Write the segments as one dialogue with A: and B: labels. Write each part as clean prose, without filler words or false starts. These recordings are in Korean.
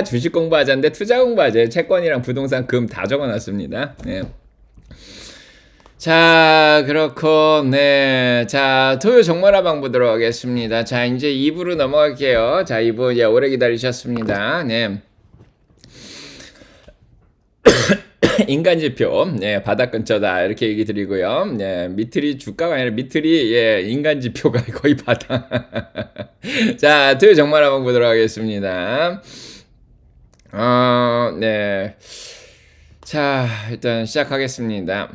A: 주식 공부하자는데 투자 공부하자. 채권이랑 부동산 금 다 적어놨습니다. 네. 자, 그렇고, 네. 자, 토요 종말화방 보도록 하겠습니다. 자, 이제 2부로 넘어갈게요. 자, 2부 이제 오래 기다리셨습니다. 네. 인간지표, 네, 바닥 근처다 이렇게 얘기 드리고요. 네, 미트리 주가가 아니라 미트리, 예, 인간지표가 거의 바닥. 자, 토요 종말화방 보도록 하겠습니다. 네. 자, 일단 시작하겠습니다.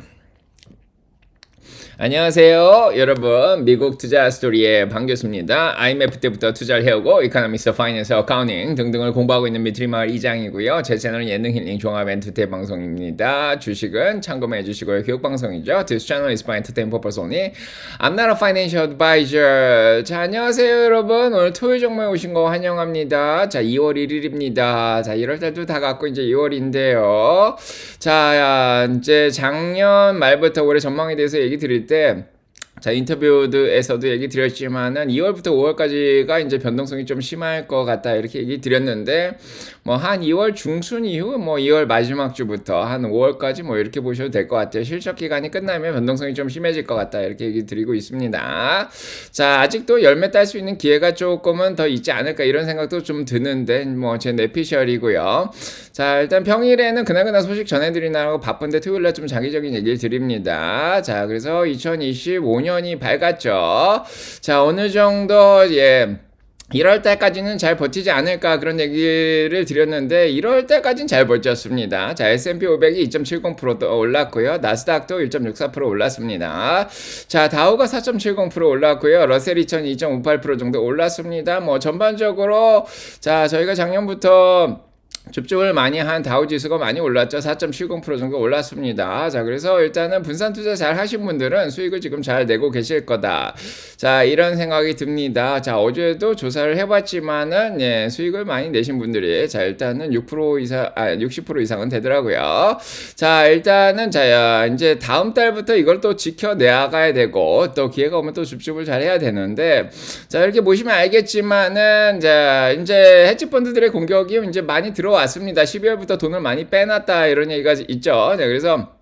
A: 안녕하세요 여러분, 미국 투자 스토리의 반교수입니다. IMF 때부터 투자를 해오고 이코노미스트, 파이낸스, 어카운팅 등등을 공부하고 있는 미트리마을 이장이고요. 제 채널은 예능 힐링 종합 엔터테인 방송입니다. 주식은 참고만 해주시고요. 교육방송이죠. This channel is by entertain purpose only. I'm not a financial advisor. 자, 안녕하세요 여러분, 오늘 토요일 정모에 오신 거 환영합니다. 자, 2월 1일입니다. 자, 1월달도 다 갔고 이제 2월인데요. 자, 이제 작년 말부터 올해 전망에 대해서 얘기 드릴 때, 자, 인터뷰에서도 얘기 드렸지만은 2월부터 5월까지가 이제 변동성이 좀 심할 것 같다 이렇게 얘기 드렸는데, 뭐 한 2월 중순 이후 뭐 2월 마지막 주부터 한 5월까지 뭐 이렇게 보셔도 될 것 같아요. 실적 기간이 끝나면 변동성이 좀 심해질 것 같다 이렇게 얘기 드리고 있습니다. 자, 아직도 열매 딸 수 있는 기회가 조금은 더 있지 않을까 이런 생각도 좀 드는데, 뭐 제 내피셜이고요. 자, 일단 평일에는 그날그날 소식 전해드리느라고 바쁜데 토요일날 좀 장기적인 얘기를 드립니다. 자, 그래서 2025년이 밝았죠. 자, 어느 정도, 예, 1월달까지는 잘 버티지 않을까 그런 얘기를 드렸는데 1월달까지는 잘 버텼습니다. 자, S&P 500이 2.70% 올랐고요. 나스닥도 1.64% 올랐습니다. 자, 다우가 4.70% 올랐고요. 러셀 2000이 2.58% 정도 올랐습니다. 뭐 전반적으로, 자, 저희가 작년부터 줍줍을 많이 한 다우지수가 많이 올랐죠. 4.70% 정도 올랐습니다. 자, 그래서 일단은 분산 투자 잘 하신 분들은 수익을 지금 잘 내고 계실 거다. 자, 이런 생각이 듭니다. 자, 어제도 조사를 해봤지만은, 예, 수익을 많이 내신 분들이, 자, 일단은 6% 이상, 60% 이상은 되더라고요. 자, 일단은, 자, 이제 다음 달부터 이걸 또 지켜내야 되고, 또 기회가 오면 또 줍줍을 잘 해야 되는데, 자, 이렇게 보시면 알겠지만은, 자, 이제 헤지펀드들의 공격이 이제 많이 들어왔습니다. 12월부터 돈을 많이 빼놨다 이런 얘기가 있죠. 네, 그래서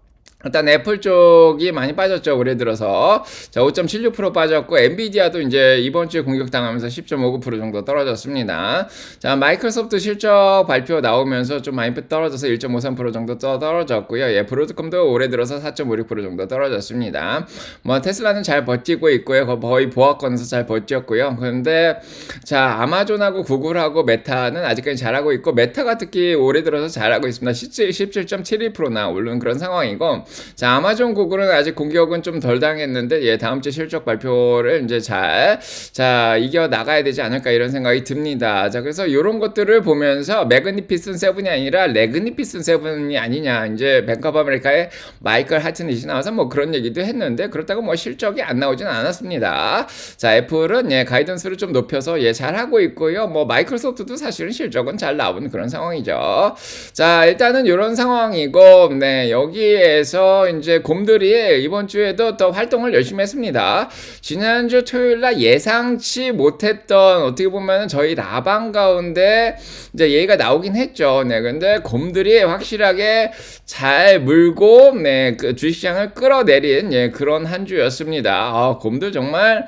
A: 일단 애플 쪽이 많이 빠졌죠. 올해 들어서. 자, 5.76% 빠졌고, 엔비디아도 이제 이번 주에 공격당하면서 10.59% 정도 떨어졌습니다. 자, 마이크로소프트 실적 발표 나오면서 좀 많이 떨어져서 1.53% 정도 떨어졌고요. 예, 브로드컴도 올해 들어서 4.56% 정도 떨어졌습니다. 뭐 테슬라는 잘 버티고 있고요. 거의 보합권에서 잘 버텼고요. 그런데 자, 아마존하고 구글하고 메타는 아직까지 잘하고 있고, 메타가 특히 올해 들어서 잘하고 있습니다. 17.72%나 오른 그런 상황이고, 자, 아마존 구글은 아직 공격은 좀 덜 당했는데, 예, 다음 주 실적 발표를 이제 자, 이겨 나가야 되지 않을까 이런 생각이 듭니다. 자, 그래서 이런 것들을 보면서 매그니피슨 세븐이 아니라 레그니피슨 세븐이 아니냐, 이제 뱅크 오브 아메리카의 마이클 하트닛이 나와서 뭐 그런 얘기도 했는데, 그렇다고 뭐 실적이 안 나오진 않았습니다. 자, 애플은, 예, 가이던스를 좀 높여서, 예, 잘하고 있고요. 뭐 마이크로소프트도 사실은 실적은 잘 나오는 그런 상황이죠. 자, 일단은 이런 상황이고, 네, 여기에서 이제 곰들이 이번 주에도 또 활동을 열심히 했습니다. 지난주 토요일날 예상치 못했던, 어떻게 보면 저희 라방 가운데 이제 얘기가 나오긴 했죠. 네, 근데 곰들이 확실하게 잘 물고, 네, 그 주식시장을 끌어내린, 예, 그런 한 주였습니다. 곰들 정말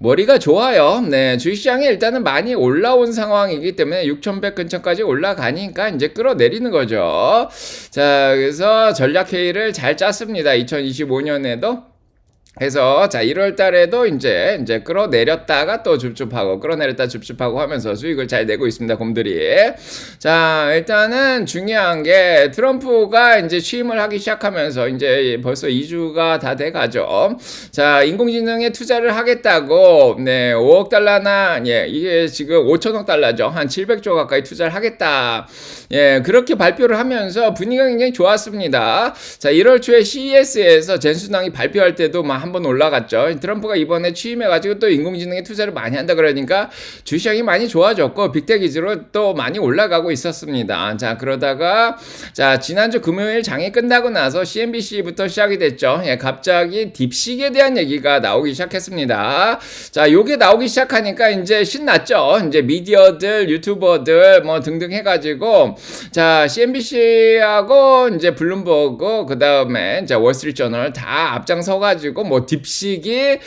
A: 머리가 좋아요. 네, 주식시장이 일단은 많이 올라온 상황이기 때문에 6,100 근처까지 올라가니까 이제 끌어내리는 거죠. 자, 그래서 전략회의를 잘 짰습니다. 2025년에도. 그래서 자, 1월 달에도 이제 끌어내렸다가 또 줍줍하고 끌어내렸다 줍줍하고 하면서 수익을 잘 내고 있습니다. 곰들이. 자, 일단은 중요한 게 트럼프가 이제 취임을 하기 시작하면서 이제 벌써 2주가 다 돼 가죠. 자, 인공지능에 투자를 하겠다고, 네, 5억 달러나, 예, 이게 지금 5천억 달러죠. 한 700조 가까이 투자를 하겠다. 예, 그렇게 발표를 하면서 분위기가 굉장히 좋았습니다. 자, 1월 초에 CES에서 젠수당이 발표할 때도 막 한번 올라갔죠. 트럼프가 이번에 취임해가지고 또 인공지능에 투자를 많이 한다 그러니까 주시장이 많이 좋아졌고 빅텍 기지로 또 많이 올라가고 있었습니다. 자, 그러다가 자, 지난주 금요일 장이 끝나고 나서 CNBC부터 시작이 됐죠. 예, 갑자기 딥식에 대한 얘기가 나오기 시작했습니다. 자, 요게 나오기 시작하니까 이제 신났죠. 이제 미디어들, 유튜버들 뭐 등등 해가지고 자, CNBC하고 이제 블룸버그 그다음에 자, 월스트리트저널 다 앞장서가지고 뭐 딥식이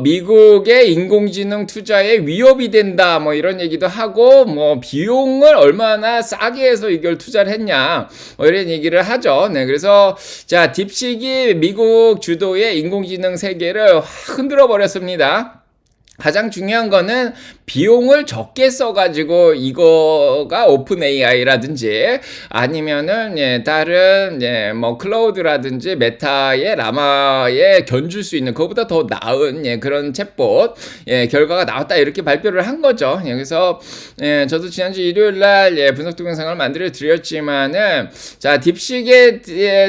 A: 미국의 인공지능 투자에 위협이 된다 뭐 이런 얘기도 하고 뭐 비용을 얼마나 싸게 해서 이걸 투자를 했냐 뭐 이런 얘기를 하죠. 네, 그래서 자, 딥식이 미국 주도의 인공지능 세계를 확 흔들어 버렸습니다. 가장 중요한 거는 비용을 적게 써가지고 이거가 오픈 AI라든지 아니면은 예, 다른 예, 뭐 클라우드라든지 메타의 라마에 견줄 수 있는 그거보다 더 나은 예, 그런 챗봇 예, 결과가 나왔다 이렇게 발표를 한 거죠. 예, 그래서 예, 저도 지난주 일요일날 예, 분석 동영상을 만들어 드렸지만은 자, 딥식에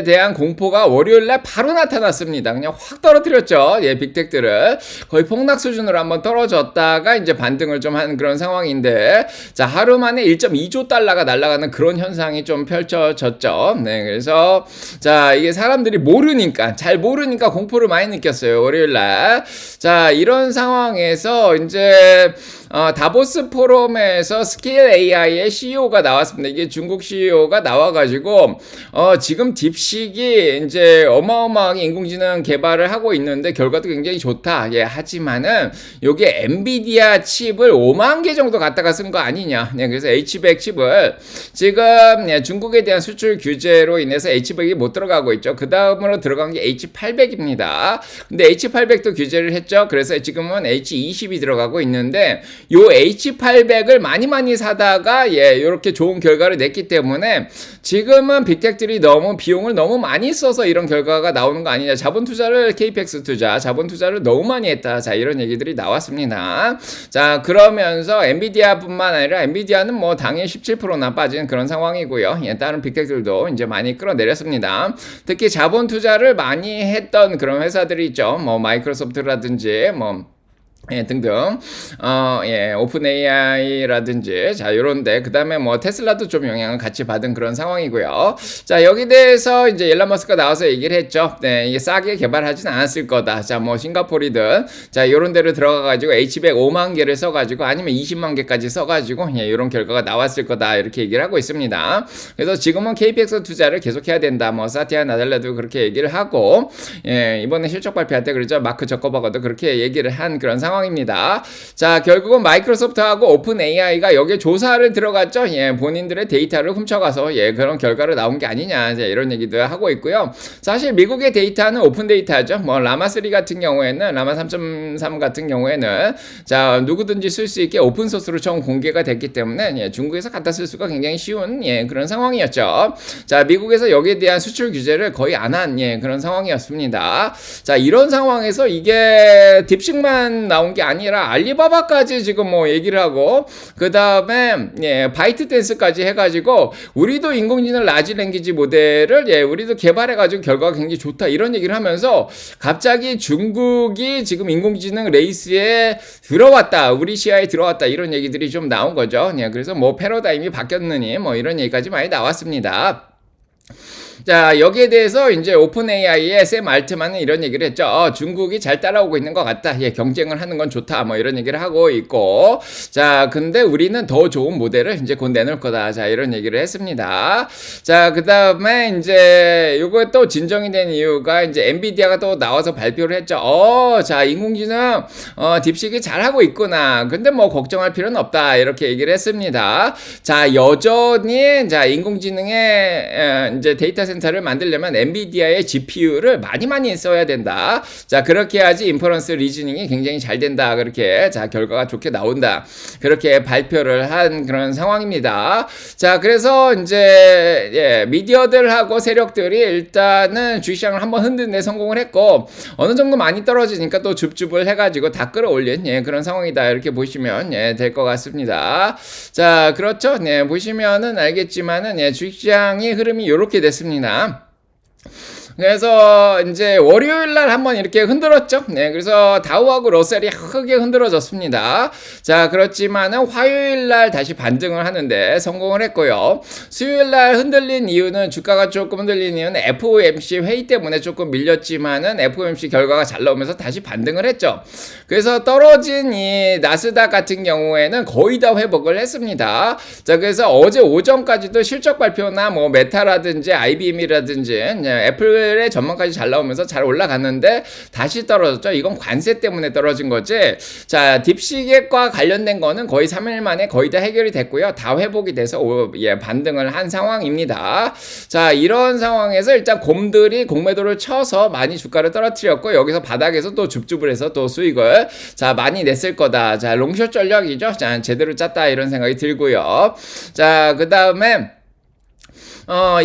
A: 대한 공포가 월요일날 바로 나타났습니다. 그냥 확 떨어뜨렸죠. 예, 빅텍들을 거의 폭락 수준으로 한번 떨어졌다가 이제 반등을 좀 한 그런 상황인데 자, 하루 만에 1.2조 달러가 날아가는 그런 현상이 좀 펼쳐졌죠. 네, 그래서 자, 이게 사람들이 모르니까 잘 모르니까 공포를 많이 느꼈어요. 월요일날. 자, 이런 상황에서 이제 다보스 포럼에서 스케일 AI의 CEO가 나왔습니다. 이게 중국 CEO가 나와가지고 지금 딥식이 이제 어마어마하게 인공지능 개발을 하고 있는데 결과도 굉장히 좋다. 예, 하지만은 요게 엔비디아 칩을 5만 개 정도 갖다가 쓴 거 아니냐. 네, 그래서 H100 칩을 지금 예, 중국에 대한 수출 규제로 인해서 H100이 못 들어가고 있죠. 그 다음으로 들어간 게 H800입니다. 근데 H800도 규제를 했죠. 그래서 지금은 H20이 들어가고 있는데 요 H800을 많이 사다가 예, 요렇게 좋은 결과를 냈기 때문에 지금은 빅텍들이 너무 비용을 너무 많이 써서 이런 결과가 나오는 거 아니냐. 자본 투자를 KPX 투자, 자본 투자를 너무 많이 했다. 자, 이런 얘기들이 나왔습니다. 자, 그러면서 엔비디아뿐만 아니라 엔비디아는 뭐 당일 17%나 빠진 그런 상황이고요. 예, 다른 빅텍들도 이제 많이 끌어내렸습니다. 특히 자본 투자를 많이 했던 그런 회사들이 있죠. 뭐 마이크로소프트라든지 뭐 예, 등등, 예, 오픈 AI라든지, 자, 요런데, 그 다음에 뭐, 테슬라도 좀 영향을 같이 받은 그런 상황이고요. 자, 여기 대해서 이제 일론 머스크가 나와서 얘기를 했죠. 네, 이게 싸게 개발하진 않았을 거다. 자, 뭐, 싱가포르든, 자, 요런 데로 들어가가지고, H100 5만 개를 써가지고, 아니면 20만 개까지 써가지고, 예, 요런 결과가 나왔을 거다. 이렇게 얘기를 하고 있습니다. 그래서 지금은 KPX 투자를 계속해야 된다. 뭐, 사티아 나델라도 그렇게 얘기를 하고, 예, 이번에 실적 발표할 때 그러죠. 마크 저커버거도 그렇게 얘기를 한 그런 상황입니다. 자, 결국은 마이크로소프트하고 오픈 AI가 여기에 조사를 들어갔죠. 예, 본인들의 데이터를 훔쳐가서 예, 그런 결과를 나온 게 아니냐. 이런 얘기도 하고 있고요. 사실 미국의 데이터는 오픈 데이터죠. 뭐 라마3 같은 경우에는 라마 3.3 같은 경우에는 자, 누구든지 쓸 수 있게 오픈 소스로 처음 공개가 됐기 때문에 예, 중국에서 갖다 쓸 수가 굉장히 쉬운 예, 그런 상황이었죠. 자, 미국에서 여기에 대한 수출 규제를 거의 안 한 예, 그런 상황이었습니다. 자, 이런 상황에서 이게 딥식만 나온 게 아니라 알리바바까지 지금 뭐 얘기를 하고 그 다음에 예, 바이트댄스까지 해가지고 우리도 인공지능 라지 랭귀지 모델을 예, 우리도 개발해가지고 결과가 굉장히 좋다 이런 얘기를 하면서 갑자기 중국이 지금 인공지능 레이스에 들어왔다 우리 시야에 들어왔다 이런 얘기들이 좀 나온 거죠. 예, 그래서 뭐 패러다임이 바뀌었느니 뭐 이런 얘기까지 많이 나왔습니다. 자, 여기에 대해서 이제 오픈 AI의 샘 알트만은 이런 얘기를 했죠. 중국이 잘 따라오고 있는 것 같다. 예, 경쟁을 하는 건 좋다. 뭐 이런 얘기를 하고 있고. 자, 근데 우리는 더 좋은 모델을 이제 곧 내놓을 거다. 자, 이런 얘기를 했습니다. 자, 그 다음에 이제 요거 또 진정이 된 이유가 이제 엔비디아가 또 나와서 발표를 했죠. 자, 인공지능, 딥식이 잘하고 있구나. 근데 뭐 걱정할 필요는 없다. 이렇게 얘기를 했습니다. 자, 여전히, 자, 인공지능의 이제 데이터 센터를 만들려면 엔비디아의 GPU를 많이 써야 된다. 자, 그렇게 해야지 인퍼런스 리즈닝이 굉장히 잘 된다. 그렇게 자, 결과가 좋게 나온다. 그렇게 발표를 한 그런 상황입니다. 자, 그래서 이제 예, 미디어들하고 세력들이 일단은 주식시장을 한번 흔드는 데 성공을 했고 어느 정도 많이 떨어지니까 또 줍줍을 해가지고 다 끌어올린 예, 그런 상황이다. 이렇게 보시면 예, 될 것 같습니다. 자, 그렇죠. 네, 보시면은 알겠지만은 예, 주식시장의 흐름이 이렇게 됐습니다. 그래서 이제 월요일 날 한번 이렇게 흔들었죠. 네, 그래서 다우하고 러셀이 크게 흔들어졌습니다. 자, 그렇지만은 화요일 날 다시 반등을 하는데 성공을 했고요. 수요일 날 흔들린 이유는 주가가 조금 흔들린 이유는 FOMC 회의 때문에 조금 밀렸지만은 FOMC 결과가 잘 나오면서 다시 반등을 했죠. 그래서 떨어진 이 나스닥 같은 경우에는 거의 다 회복을 했습니다. 자, 그래서 어제 오전까지도 실적 발표나 뭐 메타라든지 IBM이라든지 애플의 전망까지 잘 나오면서 잘 올라갔는데 다시 떨어졌죠. 이건 관세 때문에 떨어진 거지. 자, 딥시객과 관련된 거는 거의 3일 만에 거의 다 해결이 됐고요. 다 회복이 돼서 반등을 한 상황입니다. 자, 이런 상황에서 일단 곰들이 공매도를 쳐서 많이 주가를 떨어뜨렸고 여기서 바닥에서 또 줍줍을 해서 또 수익을 자 많이 냈을 거다. 자, 롱숏 전략이죠. 자, 제대로 짰다 이런 생각이 들고요. 자, 그 다음에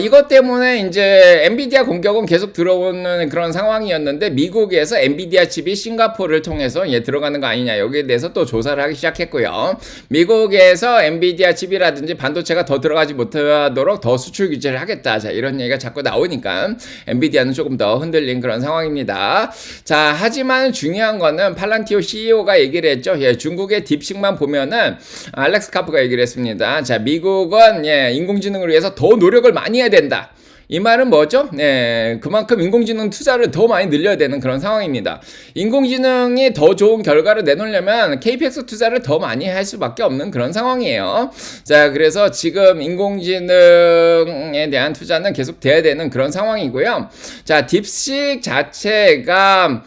A: 이것 때문에 이제 엔비디아 공격은 계속 들어오는 그런 상황이었는데 미국에서 엔비디아 칩이 싱가포르를 통해서 들어가는 거 아니냐 여기에 대해서 또 조사를 하기 시작했고요. 미국에서 엔비디아 칩이라든지 반도체가 더 들어가지 못하도록 더 수출 규제를 하겠다. 자, 이런 얘기가 자꾸 나오니까 엔비디아는 조금 더 흔들린 그런 상황입니다. 자, 하지만 중요한 거는 팔란티오 CEO가 얘기를 했죠. 중국의 딥식만 보면은 알렉스 카프가 얘기를 했습니다. 자, 미국은 인공지능을 위해서 더 노력을 많이 해야 된다. 이 말은 뭐죠? 네, 그만큼 인공지능 투자를 더 많이 늘려야 되는 그런 상황입니다. 인공지능이 더 좋은 결과를 내놓으려면 KPX 투자를 더 많이 할 수밖에 없는 그런 상황이에요. 자, 그래서 지금 인공지능에 대한 투자는 계속 돼야 되는 그런 상황이고요. 자, 딥식 자체가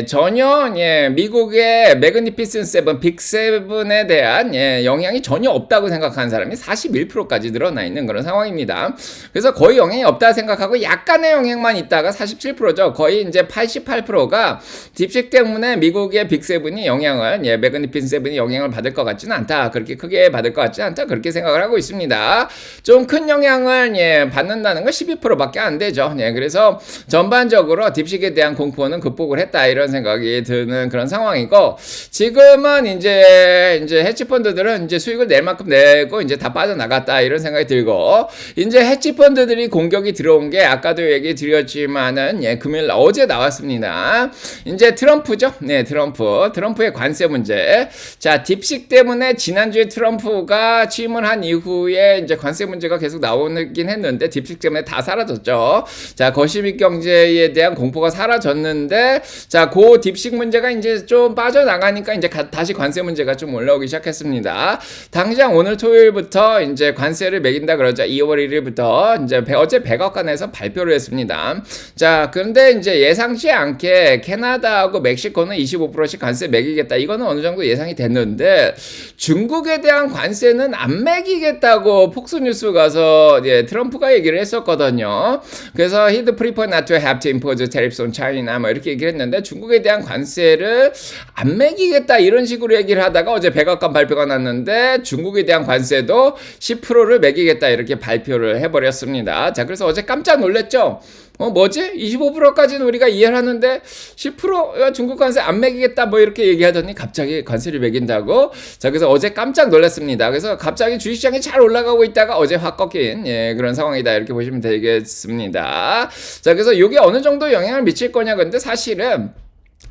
A: 전혀, 미국의 매그니피센트 7, 빅7에 대한, 영향이 전혀 없다고 생각하는 사람이 41%까지 늘어나 있는 그런 상황입니다. 그래서 거의 영향이 없다 생각하고 약간의 영향만 있다가 47%죠. 거의 이제 88%가 딥식 때문에 미국의 빅7이 영향을, 매그니피센트 7이 영향을 받을 것 같지는 않다. 그렇게 크게 받을 것 같지는 않다. 그렇게 생각을 하고 있습니다. 좀 큰 영향을, 받는다는 건 12%밖에 안 되죠. 그래서 전반적으로 딥식에 대한 공포는 극복을 했다 이런 생각이 드는 그런 상황이고 지금은 이제 헤지펀드들은 이제 수익을 낼 만큼 내고 이제 다 빠져나갔다 이런 생각이 들고 이제 헤지펀드들이 공격이 들어온 게 아까도 얘기 드렸지만은 금요일 어제 나왔습니다. 이제 트럼프죠. 네, 트럼프의 관세 문제. 자, 딥식 때문에 지난주에 트럼프가 취임을 한 이후에 이제 관세 문제가 계속 나오긴 했는데 딥식 때문에 다 사라졌죠. 자, 거시비 경제에 대한 공포가 사라졌는데 자, 그 딥식 문제가 이제 좀 빠져나가니까 이제 다시 관세 문제가 좀 올라오기 시작했습니다. 당장 오늘 토요일부터 이제 관세를 매긴다 그러죠. 2월 1일부터 이제 어제 백악관에서 발표를 했습니다. 자, 그런데 이제 예상치 않게 캐나다하고 멕시코는 25%씩 관세 매기겠다. 이거는 어느 정도 예상이 됐는데 중국에 대한 관세는 안 매기겠다고 폭스뉴스 가서 트럼프가 얘기를 했었거든요. 그래서 he'd prefer not to have to impose tariffs on China 뭐 이렇게 얘기를 했는데 중국에 대한 관세를 안 매기겠다 이런 식으로 얘기를 하다가 어제 백악관 발표가 났는데 중국에 대한 관세도 10%를 매기겠다 이렇게 발표를 해버렸습니다. 자, 그래서 어제 깜짝 놀랐죠. 뭐지? 25%까지는 우리가 이해를 하는데 10% 중국 관세 안 매기겠다 뭐 이렇게 얘기하더니 갑자기 관세를 매긴다고. 자, 그래서 어제 깜짝 놀랐습니다. 그래서 갑자기 주식시장이 잘 올라가고 있다가 어제 확 꺾인 그런 상황이다 이렇게 보시면 되겠습니다. 자, 그래서 이게 어느 정도 영향을 미칠 거냐. 근데 사실은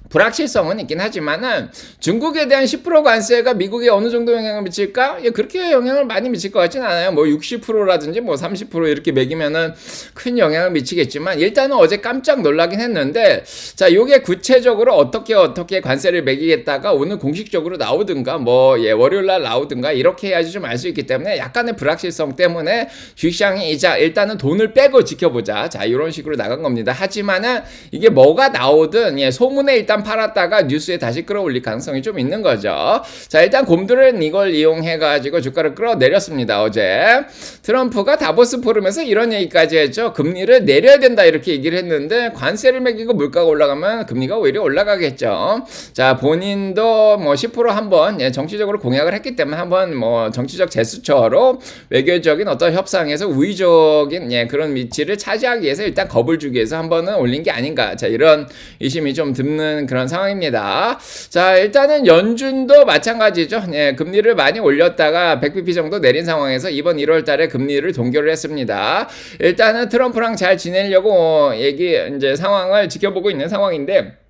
A: 불확실성은 있긴 하지만은 중국에 대한 10% 관세가 미국에 어느 정도 영향을 미칠까? 그렇게 영향을 많이 미칠 것 같진 않아요. 뭐 60%라든지 뭐 30% 이렇게 매기면은 큰 영향을 미치겠지만 일단은 어제 깜짝 놀라긴 했는데 자, 요게 구체적으로 어떻게 관세를 매기겠다가 오늘 공식적으로 나오든가 뭐 월요일 날 나오든가 이렇게 해야지 좀 알 수 있기 때문에 약간의 불확실성 때문에 주식시장이 일단은 돈을 빼고 지켜보자. 자, 이런 식으로 나간 겁니다. 하지만은 이게 뭐가 나오든 소문에 일단 팔았다가 뉴스에 다시 끌어올릴 가능성이 좀 있는 거죠. 자, 일단 곰들은 이걸 이용해가지고 주가를 끌어내렸습니다. 어제 트럼프가 다보스 포럼에서 이런 얘기까지 했죠. 금리를 내려야 된다 이렇게 얘기를 했는데 관세를 매기고 물가가 올라가면 금리가 오히려 올라가겠죠. 자, 본인도 뭐 10% 한번 정치적으로 공약을 했기 때문에 한번 뭐 정치적 제스처로 외교적인 어떤 협상에서 우위적인 그런 위치를 차지하기 위해서 일단 겁을 주기 위해서 한번은 올린 게 아닌가. 자, 이런 의심이 좀 드는 그런 상황입니다. 자, 일단은 연준도 마찬가지죠. 예, 금리를 많이 올렸다가 100bp 정도 내린 상황에서 이번 1월 달에 금리를 동결을 했습니다. 일단은 트럼프랑 잘 지내려고 이제 상황을 지켜보고 있는 상황인데,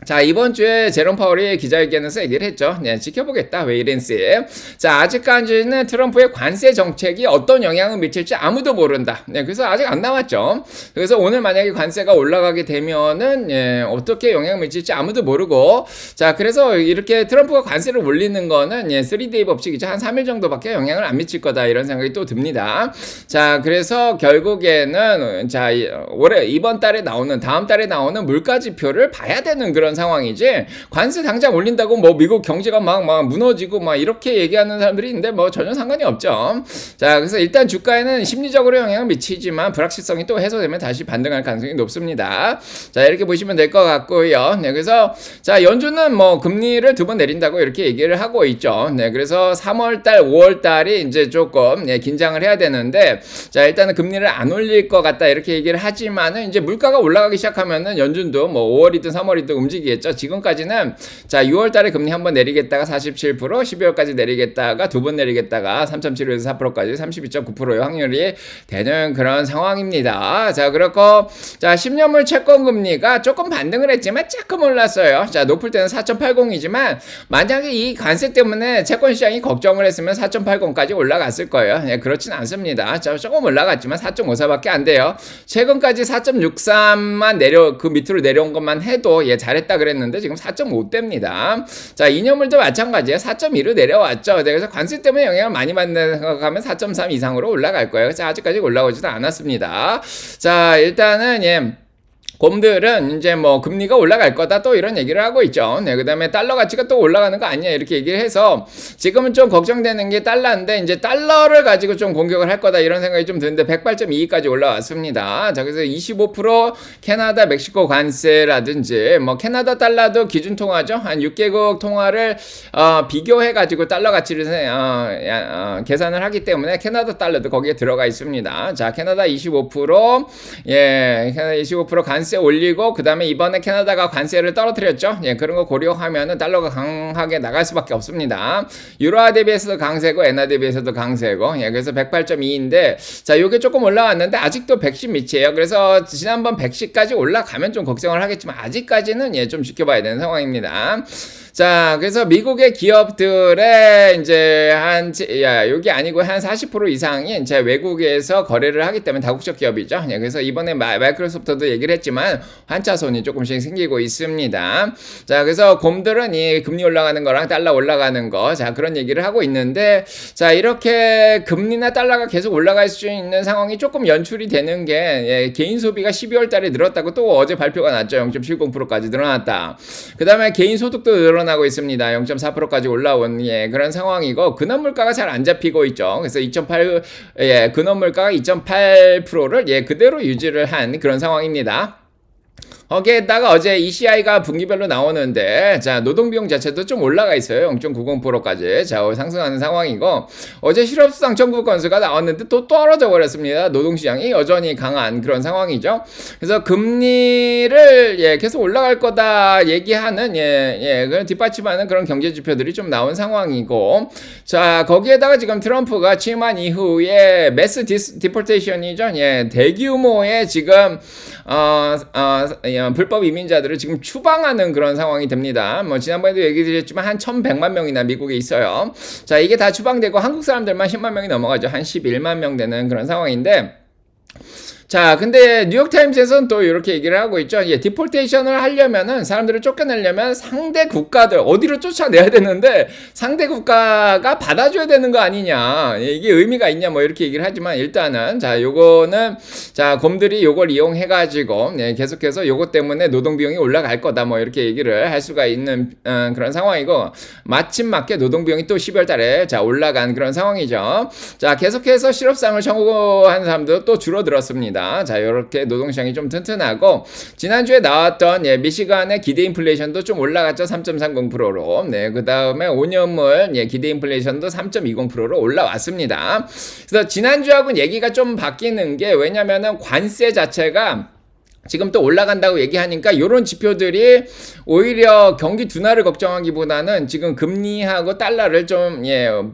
A: 자, 이번 주에 제롬 파월이 기자회견에서 얘기를 했죠. 네, 지켜보겠다. 웨이랜스. 자, 아직까지는 트럼프의 관세 정책이 어떤 영향을 미칠지 아무도 모른다. 네, 그래서 아직 안 나왔죠. 그래서 오늘 만약에 관세가 올라가게 되면은, 예, 어떻게 영향을 미칠지 아무도 모르고, 자, 그래서 이렇게 트럼프가 관세를 올리는 거는, 예, 3데이 법칙이죠. 한 3일 정도밖에 영향을 안 미칠 거다. 이런 생각이 또 듭니다. 자, 그래서 결국에는, 자, 이번 달에 나오는, 다음 달에 나오는 물가 지표를 봐야 되는 그런 상황이지, 관세 당장 올린다고 뭐 미국 경제가 막 무너지고 막 이렇게 얘기하는 사람들이 있는데 뭐 전혀 상관이 없죠. 자, 그래서 일단 주가에는 심리적으로 영향을 미치지만 불확실성이 또 해소되면 다시 반등할 가능성이 높습니다. 자, 이렇게 보시면 될 것 같고요. 네, 그래서 자, 연준은 뭐 금리를 2번 내린다고 이렇게 얘기를 하고 있죠. 네, 그래서 3월달, 5월달이 이제 조금, 네, 긴장을 해야 되는데, 자, 일단은 금리를 안 올릴 것 같다 이렇게 얘기를 하지만은 이제 물가가 올라가기 시작하면은 연준도 뭐 5월이든 3월이든 움직이겠죠. 지금까지는 자, 6월 달에 금리 한번 내리겠다가 47%, 12월까지 내리겠다가 2번 내리겠다가 3.75에서 4%까지 32.9%의 확률이 되는 그런 상황입니다. 자, 그렇고 자, 10년물 채권 금리가 조금 반등을 했지만 조금 올랐어요. 자, 높을 때는 4.80이지만 만약에 이 관세 때문에 채권 시장이 걱정을 했으면 4.80까지 올라갔을 거예요. 예, 그렇진 않습니다. 자, 조금 올라갔지만 4.54밖에 안 돼요. 최근까지 4.63만 그 밑으로 내려온 것만 해도 예, 잘했다 그랬는데 지금 4.5대입니다. 자, 2년물도 마찬가지예요. 4.2로 내려왔죠. 그래서 관세 때문에 영향을 많이 받는 생각하면 4.3 이상으로 올라갈 거예요. 그래서 아직까지 올라오지도 않았습니다. 자, 일단은 예, 곰들은 이제 뭐 금리가 올라갈 거다 또 이런 얘기를 하고 있죠. 네, 그 다음에 달러 가치가 또 올라가는 거 아니냐 이렇게 얘기를 해서 지금은 좀 걱정되는 게 달러인데 이제 달러를 가지고 좀 공격을 할 거다 이런 생각이 좀 드는데 108.22까지 올라왔습니다. 자, 그래서 25% 캐나다 멕시코 관세라든지 뭐 캐나다 달러도 기준 통화죠. 한 6개국 통화를 비교해 가지고 달러 가치를 계산을 하기 때문에 캐나다 달러도 거기에 들어가 있습니다. 자, 캐나다 25%, 예, 캐나다 25% 관세 올리고 그 다음에 이번에 캐나다가 관세를 떨어뜨렸죠. 예, 그런 거 고려하면은 달러가 강하게 나갈 수밖에 없습니다. 유로화 대비해서도 강세고 엔화 대비해서도 강세고, 예, 그래서 108.2인데 자, 요게 조금 올라왔는데 아직도 110 밑이에요. 그래서 지난번 110까지 올라가면 좀 걱정을 하겠지만 아직까지는 예, 좀 지켜봐야 되는 상황입니다. 자, 그래서 미국의 기업들의 이제 여기 아니고 한 40% 이상이 이제 외국에서 거래를 하기 때문에 다국적 기업이죠. 예, 그래서 이번에 마이크로소프트도 얘기를 했지만 환차손이 조금씩 생기고 있습니다. 자, 그래서 곰들은 이 금리 올라가는 거랑 달러 올라가는 거, 자, 그런 얘기를 하고 있는데, 자, 이렇게 금리나 달러가 계속 올라갈 수 있는 상황이 조금 연출이 되는 게 예, 개인 소비가 12월 달에 늘었다고 또 어제 발표가 났죠. 0.70%까지 늘어났다. 그 다음에 개인 소득도 늘어나고 있습니다. 0.4%까지 올라온 예, 그런 상황이고 근원 물가가 잘 안 잡히고 있죠. 그래서 2.8 예, 근원 물가가 2.8%를 예, 그대로 유지를 한 그런 상황입니다. 거기에다가 어제 ECI가 분기별로 나오는데 자, 노동비용 자체도 좀 올라가 있어요. 0.90%까지 자, 상승하는 상황이고 어제 실업수당 청구 건수가 나왔는데 또 떨어져 버렸습니다. 노동시장이 여전히 강한 그런 상황이죠. 그래서 금리를 예, 계속 올라갈 거다 얘기하는 그런 뒷받침하는 그런 경제 지표들이 좀 나온 상황이고 자, 거기에다가 지금 트럼프가 취임한 이후에 매스 디포테이션이죠. 예, 대규모의 지금 불법 이민자들을 지금 추방하는 그런 상황이 됩니다. 뭐 지난번에도 얘기 드렸지만 한 1,100만 명이나 미국에 있어요. 자, 이게 다 추방되고 한국 사람들만 10만 명이 넘어가죠. 한 11만 명 되는 그런 상황인데 자, 근데 뉴욕타임스에서는 또 이렇게 얘기를 하고 있죠. 예, 디폴테이션을 하려면은 사람들을 쫓겨내려면 상대 국가들 어디로 쫓아내야 되는데 상대 국가가 받아줘야 되는 거 아니냐. 예, 이게 의미가 있냐 뭐 이렇게 얘기를 하지만 일단은 자, 요거는 자, 곰들이 요걸 이용해 가지고 예, 계속해서 요것 때문에 노동 비용이 올라갈 거다 뭐 이렇게 얘기를 할 수가 있는 그런 상황이고 마침 맞게 노동 비용이 또 12월 달에 자, 올라간 그런 상황이죠. 자, 계속해서 실업상을 청구한 사람도 또 줄어들었습니다. 자, 이렇게 노동시장이 좀 튼튼하고 지난주에 나왔던 예, 미시간의 기대 인플레이션도 좀 올라갔죠. 3.30%로. 네, 그 다음에 5년물 예, 기대 인플레이션도 3.20%로 올라왔습니다. 그래서 지난주하고는 얘기가 좀 바뀌는 게 왜냐면은 관세 자체가 지금 또 올라간다고 얘기하니까 이런 지표들이 오히려 경기 둔화를 걱정하기보다는 지금 금리하고 달러를 좀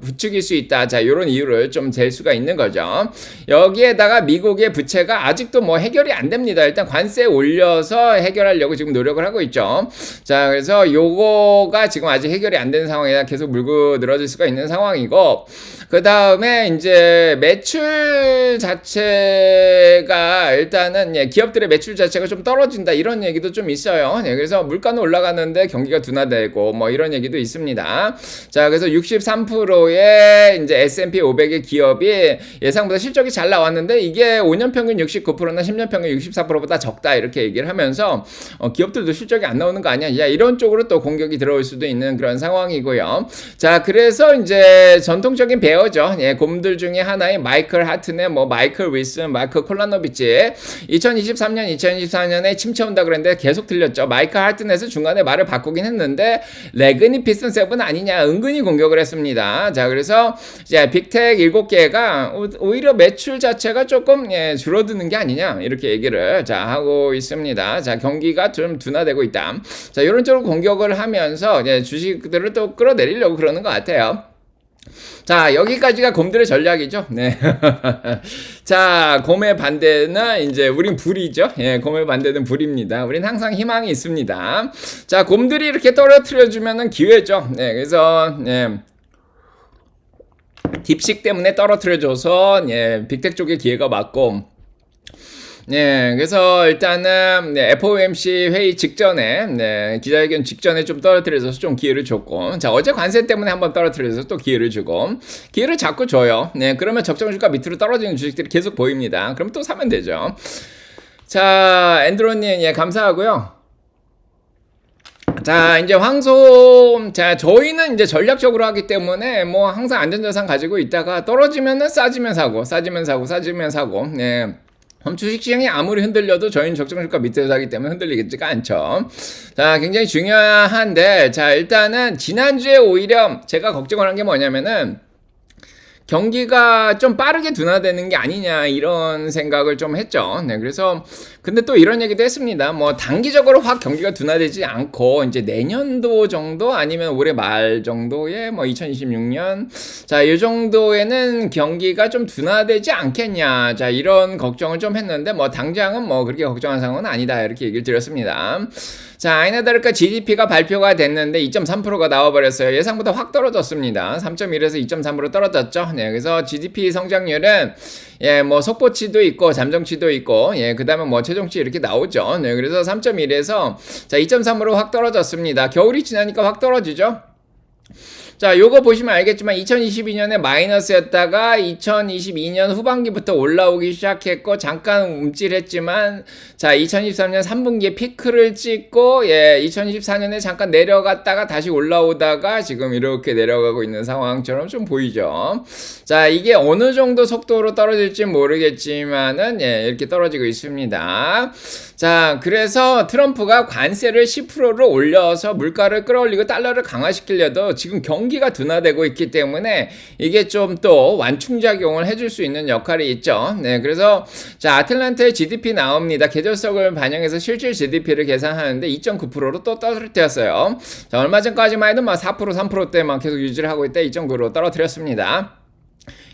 A: 부추길 수 있다. 자, 이런 이유를 좀 댈 수가 있는 거죠. 여기에다가 미국의 부채가 아직도 뭐 해결이 안 됩니다. 일단 관세 올려서 해결하려고 지금 노력을 하고 있죠. 자, 그래서 요거가 지금 아직 해결이 안 되는 상황이라 계속 물고 늘어질 수가 있는 상황이고, 그 다음에 이제 매출 자체가 일단은 기업들의 매출 자체가 좀 떨어진다 이런 얘기도 좀 있어요. 그래서 물가는 올라가는데 경기가 둔화되고 뭐 이런 얘기도 있습니다. 자, 그래서 63%의 이제 S&P 500의 기업이 예상보다 실적이 잘 나왔는데 이게 5년 평균 69%나 10년 평균 64%보다 적다 이렇게 얘기를 하면서 기업들도 실적이 안 나오는 거 아니야? 야, 이런 쪽으로 또 공격이 들어올 수도 있는 그런 상황이고요. 자, 그래서 이제 전통적인 베어죠. 곰들 중에 하나인 마이클 하튼의 뭐 마이클 윌슨, 마이클 콜라노비치 2023년, 2024년에 침체 온다 그랬는데 계속 틀렸죠. 마이클 하튼에서 중간에 말을 바꾸긴 했는데 레그니피슨 세븐 아니냐 은근히 공격을 했습니다. 자, 그래서 이제 빅텍 7개가 오히려 매출 자체가 조금 줄어드는 게 아니냐 이렇게 얘기를 하고 있습니다. 자, 경기가 좀 둔화되고 있다. 자, 이런 쪽으로 공격을 하면서 주식들을 또 끌어내리려고 그러는 것 같아요. 자, 여기까지가 곰들의 전략이죠. 네. 자, 곰의 반대는 이제 우린 불이죠. 곰의 반대는 불입니다. 우린 항상 희망이 있습니다. 자, 곰들이 이렇게 떨어뜨려주면은 기회죠. 네, 그래서 딥식 때문에 떨어뜨려줘서 빅텍 쪽에 기회가 맞고. 그래서 일단은 FOMC 회의 직전에 기자회견 직전에 좀 떨어뜨려서 좀 기회를 줬고, 자, 어제 관세 때문에 한번 떨어뜨려서 또 기회를 주고, 기회를 자꾸 줘요. 그러면 적정 주가 밑으로 떨어지는 주식들이 계속 보입니다. 그럼 또 사면 되죠. 자, 앤드로님 감사하고요. 자, 이제 황소, 자, 저희는 이제 전략적으로 하기 때문에 뭐 항상 안전자산 가지고 있다가 떨어지면은 싸지면 사고, 싸지면 사고, 싸지면 사고. 주식시장이 아무리 흔들려도 저희는 적정주가 밑에서 사기 때문에 흔들리지가 않죠. 자, 굉장히 중요한데, 자, 일단은 지난주에 오히려 제가 걱정을 한 게 뭐냐면은 경기가 좀 빠르게 둔화되는 게 아니냐 이런 생각을 좀 했죠. 그래서 근데 또 이런 얘기도 했습니다. 뭐 단기적으로 확 경기가 둔화되지 않고 이제 내년도 정도 아니면 올해 말 정도에 뭐 2026년 자, 이 정도에는 경기가 좀 둔화되지 않겠냐. 자, 이런 걱정을 좀 했는데 뭐 당장은 뭐 그렇게 걱정한 상황은 아니다 이렇게 얘기를 드렸습니다. 자, 아니나 다를까 GDP가 발표가 됐는데 2.3%가 나와버렸어요. 예상보다 확 떨어졌습니다. 3.1에서 2.3으로 떨어졌죠. 그래서 GDP 성장률은 뭐 속보치도 있고 잠정치도 있고 그 다음에 뭐 최종치 이렇게 나오죠. 그래서 3.1에서 자 2.3으로 확 떨어졌습니다. 겨울이 지나니까 확 떨어지죠. 자, 요거 보시면 알겠지만 2022년에 마이너스였다가 2022년 후반기부터 올라오기 시작했고 잠깐 움찔했지만 자, 2023년 3분기에 피크를 찍고 2024년에 잠깐 내려갔다가 다시 올라오다가 지금 이렇게 내려가고 있는 상황처럼 좀 보이죠. 자, 이게 어느 정도 속도로 떨어질지 모르겠지만은 이렇게 떨어지고 있습니다. 자, 그래서 트럼프가 관세를 10%를 올려서 물가를 끌어올리고 달러를 강화시키려도 지금 경기가 둔화되고 있기 때문에 이게 좀 또 완충작용을 해줄 수 있는 역할이 있죠. 그래서 자, 아틀란타의 GDP 나옵니다. 계절성을 반영해서 실질 GDP를 계산하는데 2.9%로 또 떨어뜨렸어요. 자, 얼마 전까지만 해도 막 4%, 3%대만 계속 유지를 하고 있다 2.9로 떨어뜨렸습니다.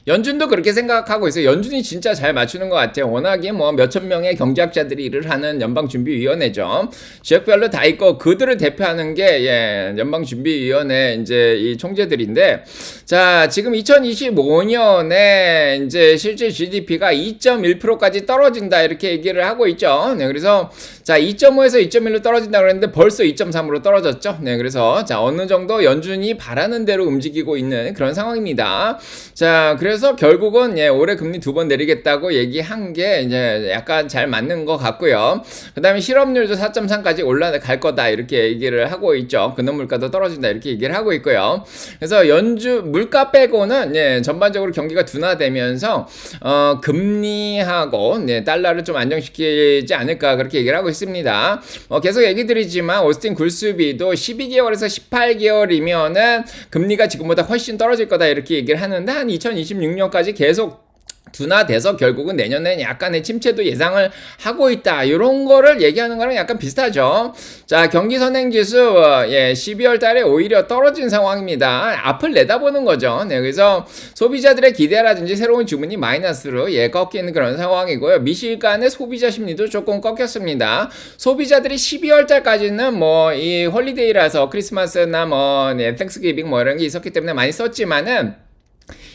A: 연준도 그렇게 생각하고 있어요. 연준이 진짜 잘 맞추는 것 같아요. 워낙에 뭐 몇천 명의 경제학자들이 일을 하는 연방준비위원회죠. 지역별로 다 있고 그들을 대표하는 게 연방준비위원회 이제 이 총재들인데, 자, 지금 2025년에 이제 실제 GDP가 2.1%까지 떨어진다 이렇게 얘기를 하고 있죠. 그래서 자, 2.5에서 2.1로 떨어진다 그랬는데 벌써 2.3으로 떨어졌죠. 그래서 자, 어느 정도 연준이 바라는 대로 움직이고 있는 그런 상황입니다. 자, 그래서 결국은 올해 금리 2번 내리겠다고 얘기한 게 이제 약간 잘 맞는 것 같고요. 그 다음에 실업률도 4.3까지 올라갈 거다 이렇게 얘기를 하고 있죠. 근원물가도 떨어진다 이렇게 얘기를 하고 있고요. 그래서 물가 빼고는 전반적으로 경기가 둔화되면서 금리하고 달러를 좀 안정시키지 않을까 그렇게 얘기를 하고 있습니다. 계속 얘기 드리지만 오스틴 굴스비도 12개월에서 18개월이면은 금리가 지금보다 훨씬 떨어질 거다 이렇게 얘기를 하는데 한 2026년까지 계속 둔화돼서 결국은 내년엔 약간의 침체도 예상을 하고 있다. 이런 거를 얘기하는 거랑 약간 비슷하죠. 자, 경기 선행지수 12월 달에 오히려 떨어진 상황입니다. 앞을 내다보는 거죠. 네, 그래서 소비자들의 기대라든지 새로운 주문이 마이너스로 꺾이는 그런 상황이고요. 미실간의 소비자 심리도 조금 꺾였습니다. 소비자들이 12월 달까지는 뭐 이 홀리데이라서 크리스마스나 뭐 땡스기빙 뭐 이런 게 있었기 때문에 많이 썼지만은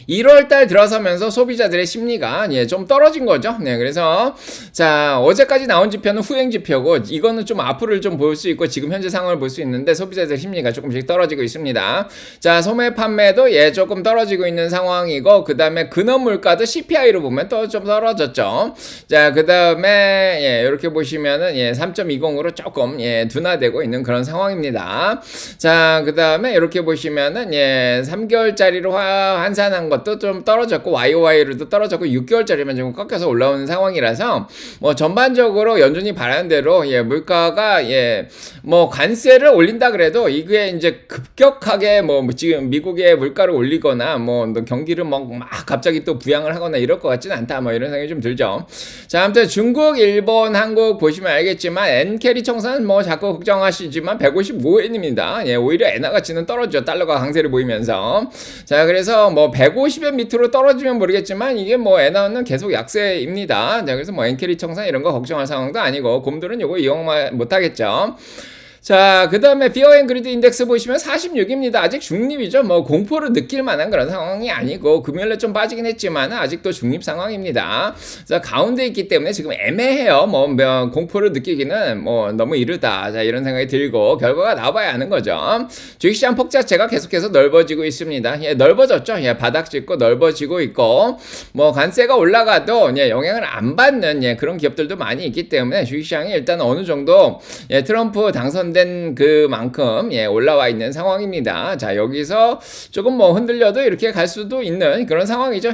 A: 1월달 들어서면서 소비자들의 심리가 좀 떨어진 거죠. 네, 그래서 자, 어제까지 나온 지표는 후행 지표고 이거는 좀 앞으로를 좀 볼 수 있고 지금 현재 상황을 볼 수 있는데 소비자들의 심리가 조금씩 떨어지고 있습니다. 자, 소매 판매도 조금 떨어지고 있는 상황이고 그다음에 근원 물가도 CPI로 보면 또 좀 떨어졌죠. 자, 그다음에 이렇게 보시면은 3.20으로 조금 둔화되고 있는 그런 상황입니다. 자, 그다음에 이렇게 보시면은 3개월짜리로 환산한 것도 좀 떨어졌고 YOY로도 떨어졌고 6개월짜리만 좀 꺾여서 올라오는 상황이라서 뭐 전반적으로 연준이 바라는 대로 물가가 뭐 관세를 올린다 그래도 이게 이제 급격하게 뭐 지금 미국의 물가를 올리거나 뭐 경기를 막 갑자기 또 부양을 하거나 이럴 것 같지는 않다 뭐 이런 생각이 좀 들죠. 자, 아무튼 중국, 일본, 한국 보시면 알겠지만 엔캐리 청산 뭐 자꾸 걱정하시지만 155엔입니다. 오히려 엔화 가치는 떨어져 달러가 강세를 보이면서 자, 그래서 뭐 150엔 밑으로 떨어지면 모르겠지만 이게 뭐 엔화는 계속 약세입니다. 자, 그래서 뭐 엔캐리 청산 이런 거 걱정할 상황도 아니고 곰들은 요거 이용 못하겠죠. 자, 그 다음에 피어 앤 그리드 인덱스 보시면 46입니다. 아직 중립이죠. 뭐 공포를 느낄 만한 그런 상황이 아니고 금요일에 좀 빠지긴 했지만 아직도 중립 상황입니다. 자, 가운데 있기 때문에 지금 애매해요. 뭐 공포를 느끼기는 뭐 너무 이르다. 자, 이런 생각이 들고 결과가 나와봐야 아는 거죠. 주식시장 폭 자체가 계속해서 넓어지고 있습니다. 넓어졌죠. 바닥 짚고 넓어지고 있고 뭐 관세가 올라가도 영향을 안 받는 그런 기업들도 많이 있기 때문에 주식시장이 일단 어느 정도 트럼프 당선된 그만큼 올라와 있는 상황입니다. 자, 여기서 조금 뭐 흔들려도 이렇게 갈 수도 있는 그런 상황이죠.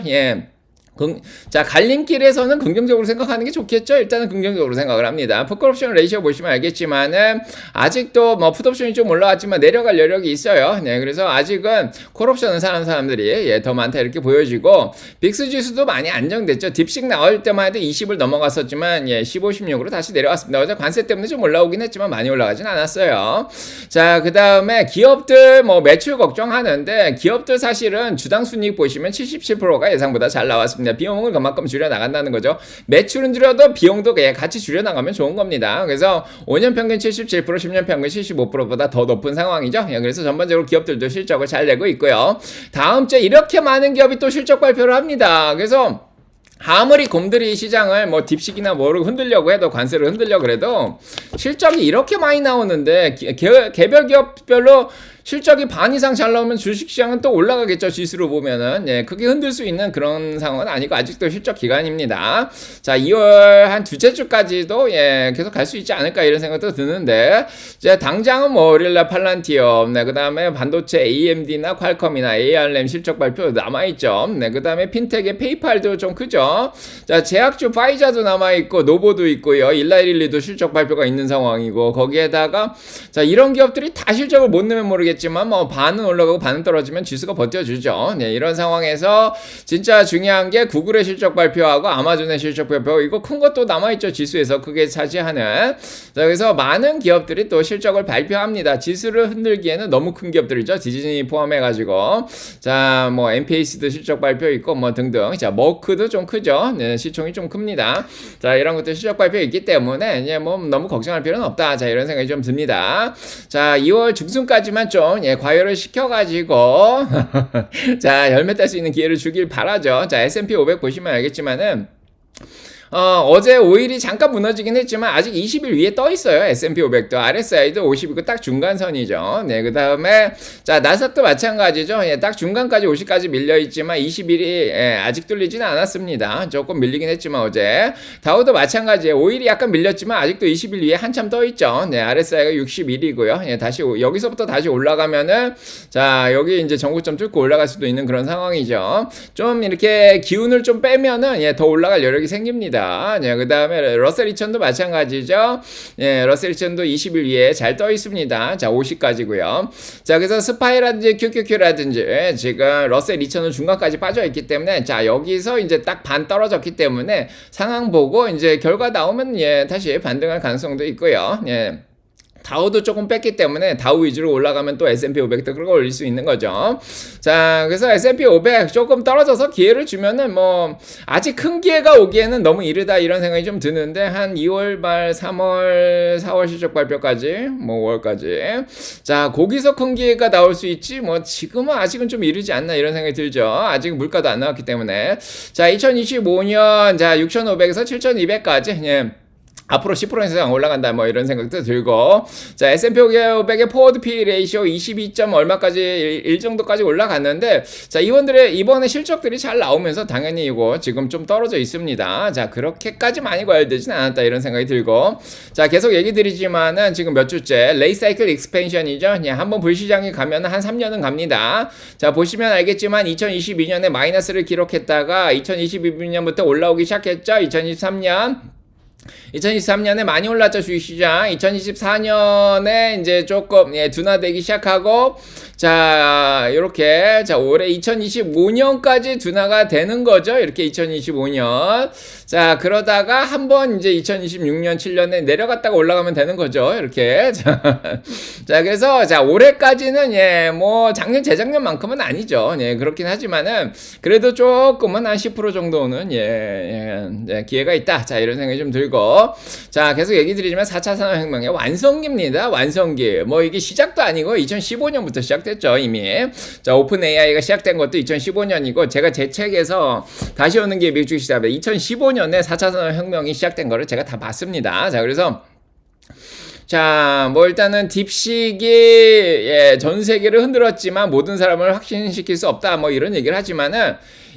A: 자, 갈림길에서는 긍정적으로 생각하는 게 좋겠죠. 일단은 긍정적으로 생각을 합니다. 풋옵션 레이시오 보시면 알겠지만은 아직도 뭐 풋옵션이 좀 올라왔지만 내려갈 여력이 있어요. 네, 그래서 아직은 콜옵션을 사는 사람들이 더 많다 이렇게 보여지고 빅스 지수도 많이 안정됐죠. 딥식 나올 때만 해도 20을 넘어갔었지만 15, 16으로 다시 내려왔습니다. 어제 관세 때문에 좀 올라오긴 했지만 많이 올라가진 않았어요. 자, 그 다음에 기업들 뭐 매출 걱정하는데 기업들 사실은 주당 순이익 보시면 77%가 예상보다 잘 나왔습니다. 비용을 그만큼 줄여나간다는 거죠. 매출은 줄여도 비용도 같이 줄여나가면 좋은 겁니다. 그래서 5년 평균 77%, 10년 평균 75%보다 더 높은 상황이죠. 그래서 전반적으로 기업들도 실적을 잘 내고 있고요. 다음 주에 이렇게 많은 기업이 또 실적 발표를 합니다. 그래서 아무리 곰들이 시장을 뭐 딥식이나 뭐로 흔들려고 해도 관세를 흔들려고 해도 실적이 이렇게 많이 나오는데 개별 기업별로 실적이 반 이상 잘 나오면 주식시장은 또 올라가겠죠. 지수로 보면은 크게 흔들 수 있는 그런 상황은 아니고 아직도 실적 기간입니다. 자, 2월 한 두째 주까지도 계속 갈 수 있지 않을까 이런 생각도 드는데 이제 당장은 뭐 오릴라, 팔란티엄, 그 다음에 반도체 AMD나 퀄컴이나 ARM 실적 발표 남아있죠. 그 다음에 핀텍의 페이팔도 좀 크죠. 자, 제약주 파이자도 남아있고 노보도 있고요. 일라이릴리도 실적 발표가 있는 상황이고 거기에다가 자, 이런 기업들이 다 실적을 못 내면 모르겠지만 뭐 반은 올라가고 반은 떨어지면 지수가 버텨주죠. 이런 상황에서 진짜 중요한 게 구글의 실적 발표하고 아마존의 실적 발표 이거 큰 것도 남아있죠. 지수에서 크게 차지하는. 자, 그래서 많은 기업들이 또 실적을 발표합니다. 지수를 흔들기에는 너무 큰 기업들이죠. 디즈니 포함해가지고 자, 뭐 MPAC도 실적 발표 있고 뭐 등등. 자, 머크도 좀 크죠. 시총이 좀 큽니다. 자, 이런 것도 실적 발표 있기 때문에 뭐 너무 걱정할 필요는 없다. 자, 이런 생각이 좀 듭니다. 자, 2월 중순까지만 좀 과열을 시켜가지고 자, 열매 딸 수 있는 기회를 주길 바라죠. 자, S&P 500 보시면 알겠지만은 어제 5일이 잠깐 무너지긴 했지만 아직 20일 위에 떠 있어요. S&P 500도 RSI도 50이고 딱 중간선이죠. 네, 그 다음에 자, 나스닥도 마찬가지죠. 딱 중간까지 50까지 밀려 있지만 20일이 아직 뚫리지는 않았습니다. 조금 밀리긴 했지만 어제 다우도 마찬가지예요. 5일이 약간 밀렸지만 아직도 20일 위에 한참 떠 있죠. 네, RSI가 61이고요. 다시 여기서부터 다시 올라가면은 자, 여기 이제 전고점 뚫고 올라갈 수도 있는 그런 상황이죠. 좀 이렇게 기운을 좀 빼면은 더 올라갈 여력이 생깁니다. 있습니다. 네, 그 다음에 러셀 2000도 마찬가지죠. 예, 러셀 2000도 20일 위에 잘 떠 있습니다. 자, 50까지고요. 자, 그래서 스파이라든지 QQQ라든지 지금 러셀 2000은 중간까지 빠져 있기 때문에 자, 여기서 이제 딱 반 떨어졌기 때문에 상황 보고 이제 결과 나오면 예, 다시 반등할 가능성도 있고요. 예. 다우도 조금 뺐기 때문에 다우 위주로 올라가면 또 S&P 500도 끌어올릴 수 있는 거죠. 자, 그래서 S&P 500 조금 떨어져서 기회를 주면은 뭐 아직 큰 기회가 오기에는 너무 이르다 이런 생각이 좀 드는데 한 2월 말 3월 4월 실적 발표까지 뭐 5월까지 자, 거기서 큰 기회가 나올 수 있지 뭐 지금은 아직은 좀 이르지 않나 이런 생각이 들죠. 아직 물가도 안 나왔기 때문에 자, 2025년 자 6,500에서 7,200까지 예. 앞으로 10% 이상 올라간다 뭐 이런 생각도 들고 자 S&P 500의 포워드 PE 레이시오 22점 얼마까지 1 정도까지 올라갔는데 자 이번에 실적들이 잘 나오면서 당연히 이거 지금 좀 떨어져 있습니다. 자 그렇게까지 많이 과열되진 않았다 이런 생각이 들고 자 계속 얘기 드리지만은 지금 몇 주째 레이 사이클 익스펜션이죠. 예, 한번 불시장에 가면 한 3년은 갑니다. 자 보시면 알겠지만 2022년에 마이너스를 기록했다가 2022년부터 올라오기 시작했죠. 2023년에 많이 올랐죠, 주식시장. 2024년에 이제 조금, 예, 둔화되기 시작하고, 자, 요렇게, 자, 올해 2025년까지 둔화가 되는 거죠. 이렇게 2025년. 자, 그러다가 한번 이제 2026년, 7년에 내려갔다가 올라가면 되는 거죠. 이렇게. 자, 그래서, 자, 올해까지는, 예, 뭐, 작년, 재작년만큼은 아니죠. 예, 그렇긴 하지만은, 그래도 조금은 한 10% 정도는, 예, 기회가 있다. 자, 이런 생각이 좀 들고. 자, 계속 얘기 드리지만 4차 산업혁명의 완성기입니다. 완성기. 뭐 이게 시작도 아니고 2015년부터 시작됐죠, 이미. 자, 오픈 AI가 시작된 것도 2015년이고 제가 제 책에서 다시 오는 게 미국 주식 시장 2015년에 4차 산업혁명이 시작된 거를 제가 다 봤습니다. 자, 그래서 자, 뭐 일단은 딥식이 예, 전 세계를 흔들었지만 모든 사람을 확신시킬 수 없다. 뭐 이런 얘기를 하지만은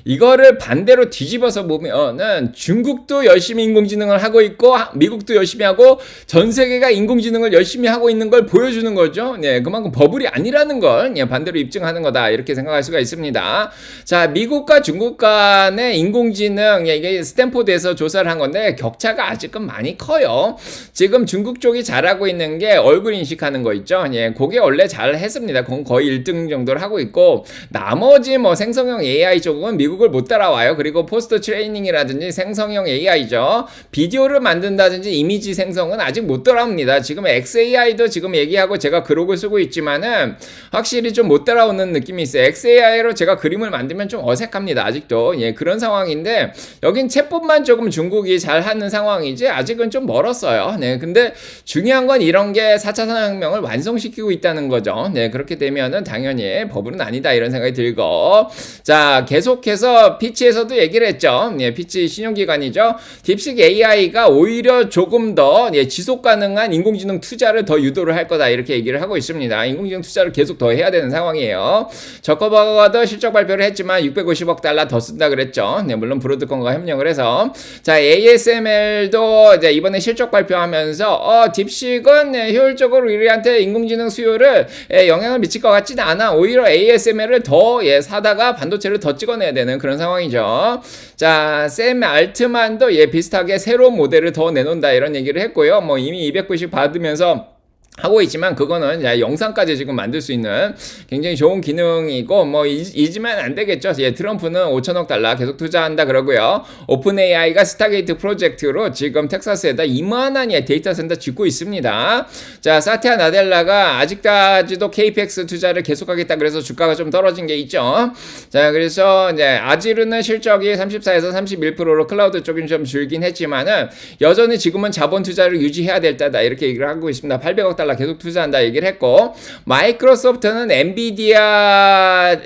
A: 이거를 반대로 뒤집어서 보면은 중국도 열심히 인공지능을 하고 있고 미국도 열심히 하고 전 세계가 인공지능을 열심히 하고 있는 걸 보여주는 거죠. 네, 그만큼 버블이 아니라는 걸 예, 반대로 입증하는 거다 이렇게 생각할 수가 있습니다. 자, 미국과 중국 간의 인공지능 예, 이게 스탠포드에서 조사를 한 건데 격차가 아직은 많이 커요. 지금 중국 쪽이 잘하고 있는 게 얼굴 인식하는 거 있죠. 예, 그게 원래 잘 했습니다. 거의 1등 정도를 하고 있고 나머지 뭐 생성형 AI 쪽은 미국을 못 따라와요. 그리고 포스트 트레이닝이라든지 생성형 AI죠. 비디오를 만든다든지 이미지 생성은 아직 못 따라옵니다. 지금 XAI도 지금 얘기하고 제가 그룹을 쓰고 있지만은 확실히 좀 못 따라오는 느낌이 있어요. XAI로 제가 그림을 만들면 좀 어색합니다. 아직도. 예, 그런 상황인데 여긴 챗봇만 조금 중국이 잘 하는 상황이지 아직은 좀 멀었어요. 네, 근데 중요한 건 이런 게 4차 산업혁명을 완성시키고 있다는 거죠. 네, 그렇게 되면은 당연히 버블은 아니다 이런 생각이 들고 자, 계속해서 피치에서도 얘기를 했죠. 예, 피치 신용기관이죠. 딥식 AI가 오히려 조금 더 예, 지속 가능한 인공지능 투자를 더 유도를 할 거다 이렇게 얘기를 하고 있습니다. 인공지능 투자를 계속 더 해야 되는 상황이에요. 저커버거도 실적 발표를 했지만 650억 달러 더 쓴다 그랬죠. 네, 물론 브로드컴과 협력을 해서 자, ASML도 이제 이번에 실적 발표하면서 딥식은 예, 효율적으로 우리한테 인공지능 수요를 예, 영향을 미칠 것 같지는 않아. 오히려 ASML을 더 예, 사다가 반도체를 더 찍어내야 되는 그런 상황이죠. 자, 샘 알트만도 예, 비슷하게 새로운 모델을 더 내놓는다 이런 얘기를 했고요. 뭐 이미 290 받으면서 하고 있지만 그거는 영상까지 지금 만들 수 있는 굉장히 좋은 기능이고 뭐 잊으면 안 되겠죠. 예, 트럼프는 5천억 달러 계속 투자한다 그러고요. 오픈 AI가 스타게이트 프로젝트로 지금 텍사스에다 이만한 데이터 센터 짓고 있습니다. 자, 사티아 나델라가 아직까지도 KPX 투자를 계속하겠다 그래서 주가가 좀 떨어진 게 있죠. 자, 그래서 이제 아지르는 실적이 34에서 31%로 클라우드 쪽이 좀 줄긴 했지만은 여전히 지금은 자본 투자를 유지해야 될 때다 이렇게 얘기를 하고 있습니다. 800억 달러 계속 투자한다 얘기를 했고 마이크로소프트는 엔비디아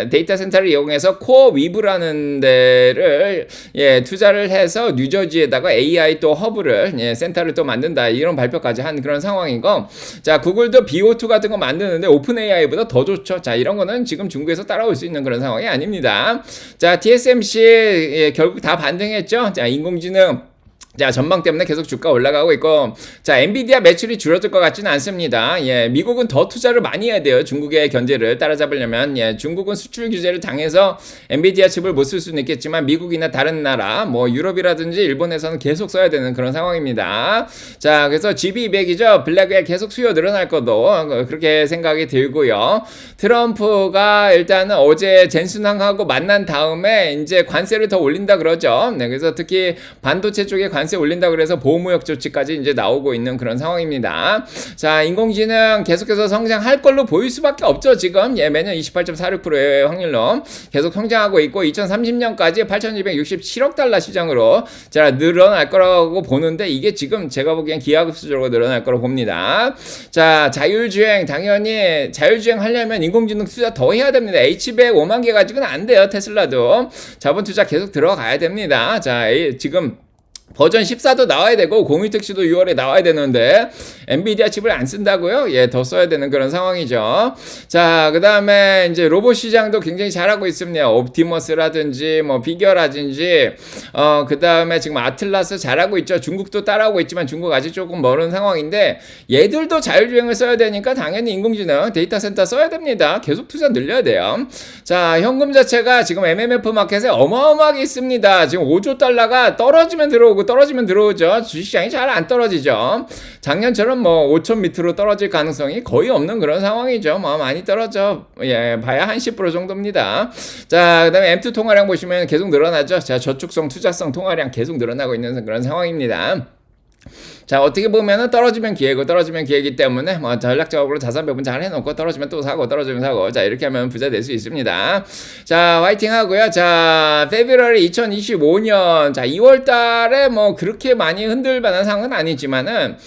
A: 데이터 센터를 이용해서 코어 위브라는 데를 투자를 해서 뉴저지에다가 AI 또 허브를 센터를 또 만든다 이런 발표까지 한 그런 상황이고 자 구글도 BO2 같은 거 만드는데 오픈 AI보다 더 좋죠. 자 이런 거는 지금 중국에서 따라올 수 있는 그런 상황이 아닙니다. 자 TSMC 결국 다 반등했죠. 자 인공지능 자, 전망 때문에 계속 주가 올라가고 있고, 자, 엔비디아 매출이 줄어들 것 같지는 않습니다. 예, 미국은 더 투자를 많이 해야 돼요. 중국의 견제를 따라잡으려면. 예, 중국은 수출 규제를 당해서 엔비디아 칩을 못 쓸 수는 있겠지만, 미국이나 다른 나라, 뭐, 유럽이라든지 일본에서는 계속 써야 되는 그런 상황입니다. 자, 그래서 GB200이죠. 블랙웰 계속 수요 늘어날 것도, 그렇게 생각이 들고요. 트럼프가 일단은 어제 젠순항하고 만난 다음에, 이제 관세를 더 올린다 그러죠. 네, 그래서 특히 반도체 쪽에 관세 올린다 그래서 보호무역 조치까지 이제 나오고 있는 그런 상황입니다. 자, 인공지능 계속해서 성장할 걸로 보일 수밖에 없죠, 지금. 예, 매년 28.46%의 확률로 계속 성장하고 있고, 2030년까지 8,267억 달러 시장으로 자, 늘어날 거라고 보는데, 이게 지금 제가 보기엔 기하급수적으로 늘어날 거라고 봅니다. 자, 자율주행, 당연히 자율주행 하려면 인공지능 투자 더 해야 됩니다. H100 5만 개 가지고는 안 돼요, 테슬라도. 자본 투자 계속 들어가야 됩니다. 자, 지금 버전 14도 나와야 되고 공유 택시도 6월에 나와야 되는데 엔비디아 칩을 안 쓴다고요? 예, 더 써야 되는 그런 상황이죠. 자, 그 다음에 이제 로봇 시장도 굉장히 잘하고 있습니다. 옵티머스라든지 뭐 피겨라든지 그 다음에 지금 아틀라스 잘하고 있죠. 중국도 따라하고 있지만 중국 아직 조금 멀은 상황인데 얘들도 자율주행을 써야 되니까 당연히 인공지능 데이터 센터 써야 됩니다. 계속 투자 늘려야 돼요. 자, 현금 자체가 지금 MMF 마켓에 어마어마하게 있습니다. 지금 5조 달러가 떨어지면 들어오고 떨어지면 들어오죠. 주식시장이 잘 안 떨어지죠. 작년처럼 뭐 5천 밑으로 떨어질 가능성이 거의 없는 그런 상황이죠. 뭐 많이 떨어져. 예, 봐야 한 10% 정도입니다. 자, 그 다음에 M2 통화량 보시면 계속 늘어나죠. 자, 저축성, 투자성 통화량 계속 늘어나고 있는 그런 상황입니다. 자, 어떻게 보면은 떨어지면 기회고 떨어지면 기회이기 때문에 뭐 전략적으로 자산 배분 잘 해놓고 떨어지면 또 사고 떨어지면 사고, 자, 이렇게 하면 부자 될 수 있습니다. 자, 화이팅 하고요. 자, 페브루아리 2025년 자 2월 달에 뭐 그렇게 많이 흔들만한 상황은 아니지만은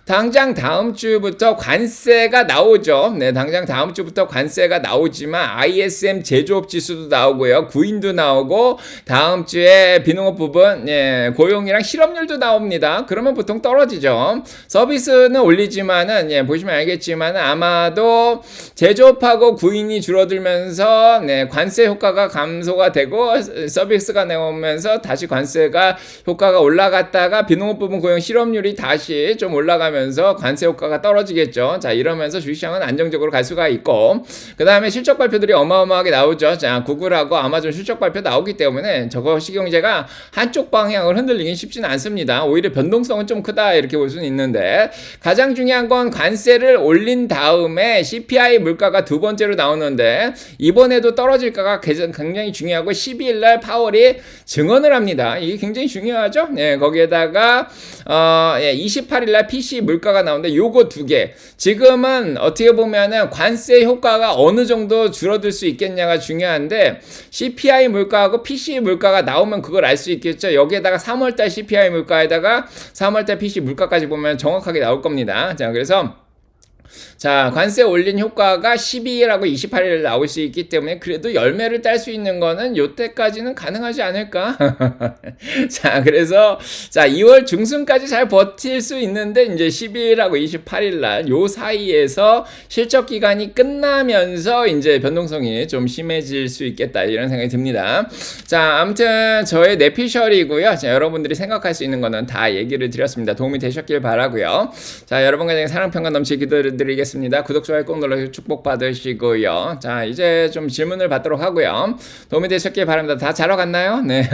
A: 당장 다음 주부터 관세가 나오죠. 네, 당장 다음 주부터 관세가 나오지만 ISM 제조업 지수도 나오고요. 구인도 나오고 다음 주에 비농업 부분, 예, 고용이랑 실업률도 나옵니다. 그러면 보통 떨어지죠. 서비스는 올리지만은, 예, 보시면 알겠지만은 아마도 제조업하고 구인이 줄어들면서, 네, 관세 효과가 감소가 되고 서비스가 나오면서 다시 관세가 효과가 올라갔다가 비농업 부분 고용 실업률이 다시 좀 올라가면 면서 관세 효과가 떨어지겠죠. 자, 이러면서 주식시장은 안정적으로 갈 수가 있고, 그 다음에 실적 발표들이 어마어마하게 나오죠. 자, 구글하고 아마존 실적 발표 나오기 때문에 저거 시경제가 한쪽 방향을 흔들리긴 쉽지는 않습니다. 오히려 변동성은 좀 크다 이렇게 볼 수는 있는데, 가장 중요한 건 관세를 올린 다음에 CPI 물가가 두 번째로 나오는데 이번에도 떨어질까가 굉장히 중요하고 12일날 파월이 증언을 합니다. 이게 굉장히 중요하죠. 네, 거기에다가 28일날 PC 물가가 나오는데 요거 두 개. 지금은 어떻게 보면은 관세 효과가 어느 정도 줄어들 수 있겠냐가 중요한데 CPI 물가하고 PC 물가가 나오면 그걸 알 수 있겠죠. 여기에다가 3월달 CPI 물가에다가 3월달 PC 물가까지 보면 정확하게 나올 겁니다. 자, 그래서 자, 관세 올린 효과가 12일하고 28일 나올 수 있기 때문에 그래도 열매를 딸 수 있는 거는 요때까지는 가능하지 않을까? 자, 그래서 자, 2월 중순까지 잘 버틸 수 있는데 이제 12일하고 28일 날 요 사이에서 실적 기간이 끝나면서 이제 변동성이 좀 심해질 수 있겠다 이런 생각이 듭니다. 자, 아무튼 저의 내피셜이고요. 자, 여러분들이 생각할 수 있는 거는 다 얘기를 드렸습니다. 도움이 되셨길 바라고요. 자, 여러분과 사랑평가 넘치게 기도드리겠습니다. 구독, 좋아요 꼭 눌러주시고 축복 받으시고요. 자, 이제 좀 질문을 받도록 하고요. 도움이 되셨길 바랍니다. 다 자러 갔나요? 네.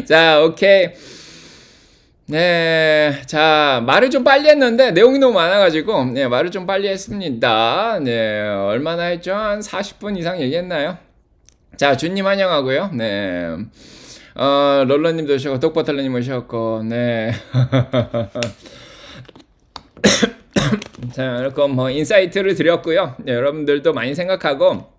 A: 자, 오케이. 네. 자, 말을 좀 빨리 했는데 내용이 너무 많아가지고, 네, 말을 좀 빨리 했습니다. 네. 얼마나 했죠? 한 40분 이상 얘기했나요? 자, 주님 환영하고요. 네. 롤러님도 오셨고, 독버틀러님 오셨고, 네. 자, 이렇게 뭐 인사이트를 드렸고요. 네, 여러분들도 많이 생각하고